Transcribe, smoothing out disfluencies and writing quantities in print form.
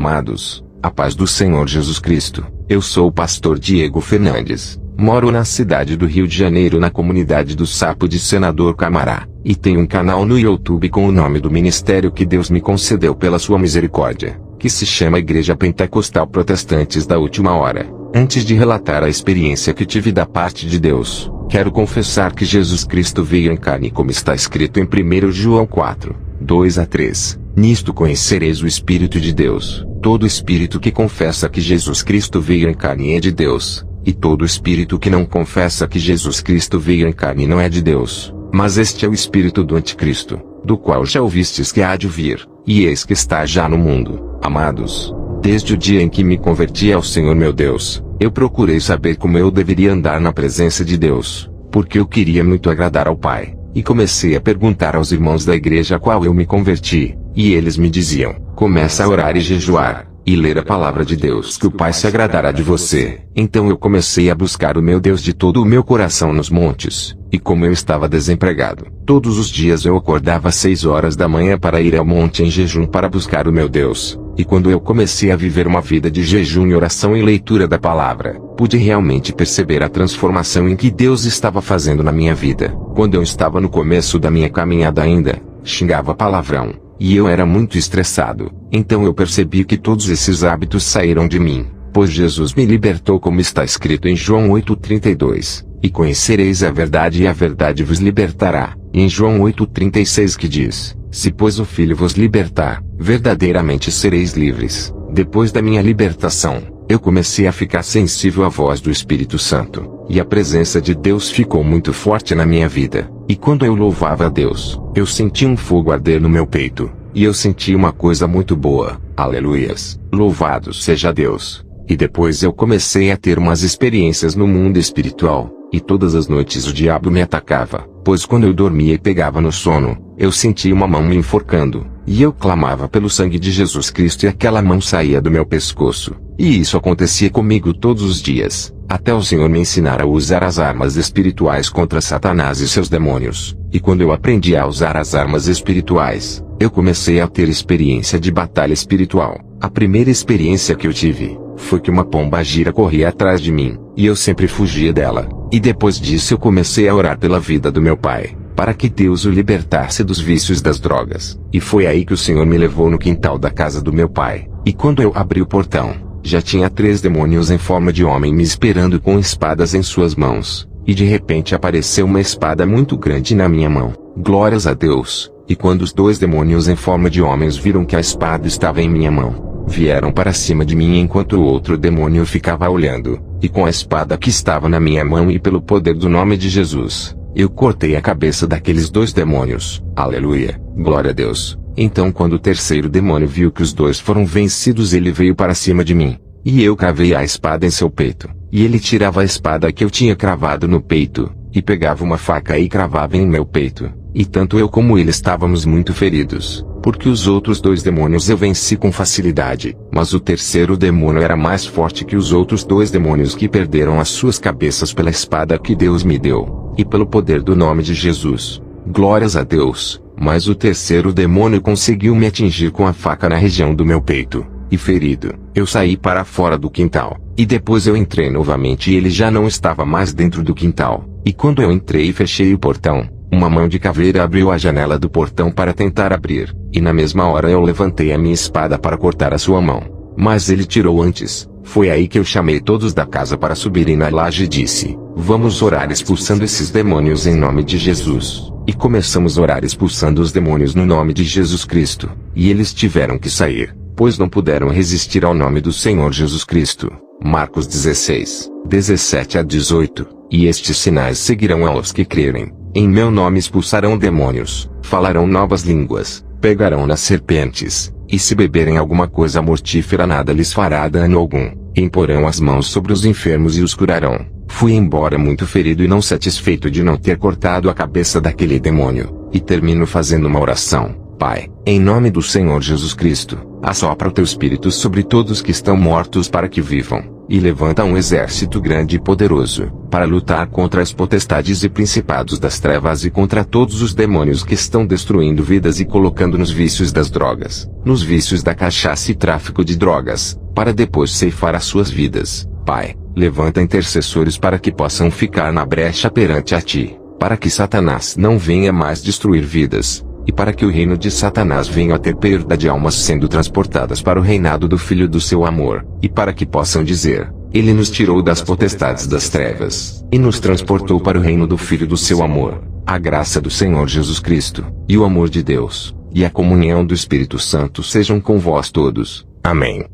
Amados, a paz do Senhor Jesus Cristo. Eu sou o pastor Diego Fernandes. Moro na cidade do Rio de Janeiro, na comunidade do Sapo de Senador Camará, e tenho um canal no YouTube com o nome do ministério que Deus me concedeu pela sua misericórdia, que se chama Igreja Pentecostal Protestantes da Última Hora. Antes de relatar a experiência que tive da parte de Deus, quero confessar que Jesus Cristo veio em carne, como está escrito em 1 João 4, 2-3. Nisto conhecereis o Espírito de Deus. Todo espírito que confessa que Jesus Cristo veio em carne é de Deus, e todo espírito que não confessa que Jesus Cristo veio em carne não é de Deus. Mas este é o espírito do anticristo, do qual já ouvistes que há de vir, e eis que está já no mundo. Amados, desde o dia em que me converti ao Senhor meu Deus, eu procurei saber como eu deveria andar na presença de Deus, porque eu queria muito agradar ao Pai, e comecei a perguntar aos irmãos da igreja a qual eu me converti, e eles me diziam: começa a orar e jejuar, e ler a palavra de Deus, que o Pai se agradará de você. Então eu comecei a buscar o meu Deus de todo o meu coração nos montes, e como eu estava desempregado, todos os dias eu acordava às 6 horas da manhã para ir ao monte em jejum para buscar o meu Deus. E quando eu comecei a viver uma vida de jejum e oração e leitura da palavra, pude realmente perceber a transformação em que Deus estava fazendo na minha vida. Quando eu estava no começo da minha caminhada ainda, xingava palavrão, e eu era muito estressado. Então eu percebi que todos esses hábitos saíram de mim, pois Jesus me libertou, como está escrito em João 8,32, e conhecereis a verdade e a verdade vos libertará. E em João 8,36 que diz: se pois o Filho vos libertar, verdadeiramente sereis livres. Depois da minha libertação, eu comecei a ficar sensível à voz do Espírito Santo, e a presença de Deus ficou muito forte na minha vida. E quando eu louvava a Deus, eu senti um fogo arder no meu peito, e eu senti uma coisa muito boa. Aleluias! Louvado seja Deus! E depois eu comecei a ter umas experiências no mundo espiritual, e todas as noites o diabo me atacava, pois quando eu dormia e pegava no sono, eu sentia uma mão me enforcando, e eu clamava pelo sangue de Jesus Cristo e aquela mão saía do meu pescoço. E isso acontecia comigo todos os dias, até o Senhor me ensinar a usar as armas espirituais contra Satanás e seus demônios. E quando eu aprendi a usar as armas espirituais, eu comecei a ter experiência de batalha espiritual. A primeira experiência que eu tive foi que uma pomba-gira corria atrás de mim, e eu sempre fugia dela. E depois disso eu comecei a orar pela vida do meu pai, para que Deus o libertasse dos vícios das drogas. E foi aí que o Senhor me levou no quintal da casa do meu pai. E quando eu abri o portão, já tinha 3 demônios em forma de homem me esperando com espadas em suas mãos. E de repente apareceu uma espada muito grande na minha mão. Glórias a Deus! E quando os 2 demônios em forma de homens viram que a espada estava em minha mão, vieram para cima de mim enquanto o outro demônio ficava olhando. E com a espada que estava na minha mão e pelo poder do nome de Jesus, eu cortei a cabeça daqueles 2 demônios. Aleluia! Glória a Deus! Então quando o terceiro demônio viu que os 2 foram vencidos, ele veio para cima de mim, e eu cravei a espada em seu peito. E ele tirava a espada que eu tinha cravado no peito, e pegava uma faca e cravava em meu peito. E tanto eu como ele estávamos muito feridos, porque os outros 2 demônios eu venci com facilidade, mas o terceiro demônio era mais forte que os outros 2 demônios, que perderam as suas cabeças pela espada que Deus me deu, e pelo poder do nome de Jesus. Glórias a Deus! Mas o terceiro demônio conseguiu me atingir com a faca na região do meu peito, e ferido, eu saí para fora do quintal, e depois eu entrei novamente e ele já não estava mais dentro do quintal. E quando eu entrei e fechei o portão, uma mão de caveira abriu a janela do portão para tentar abrir, e na mesma hora eu levantei a minha espada para cortar a sua mão. Mas ele tirou antes. Foi aí que eu chamei todos da casa para subirem na laje e disse: vamos orar expulsando esses demônios em nome de Jesus. E começamos a orar expulsando os demônios no nome de Jesus Cristo. E eles tiveram que sair, pois não puderam resistir ao nome do Senhor Jesus Cristo. Marcos 16, 17-18. E estes sinais seguirão aos que crerem. Em meu nome expulsarão demônios, falarão novas línguas, pegarão nas serpentes, e se beberem alguma coisa mortífera nada lhes fará dano algum. Imporão as mãos sobre os enfermos e os curarão. Fui embora muito ferido e não satisfeito de não ter cortado a cabeça daquele demônio, e termino fazendo uma oração. Pai, em nome do Senhor Jesus Cristo, assopra o teu Espírito sobre todos que estão mortos para que vivam, e levanta um exército grande e poderoso, para lutar contra as potestades e principados das trevas e contra todos os demônios que estão destruindo vidas e colocando nos vícios das drogas, nos vícios da cachaça e tráfico de drogas, para depois ceifar as suas vidas. Pai, levanta intercessores para que possam ficar na brecha perante a Ti, para que Satanás não venha mais destruir vidas, e para que o reino de Satanás venha a ter perda de almas sendo transportadas para o reinado do Filho do seu amor, e para que possam dizer: Ele nos tirou das potestades das trevas, e nos transportou para o reino do Filho do seu amor. A graça do Senhor Jesus Cristo, e o amor de Deus, e a comunhão do Espírito Santo sejam com vós todos. Amém.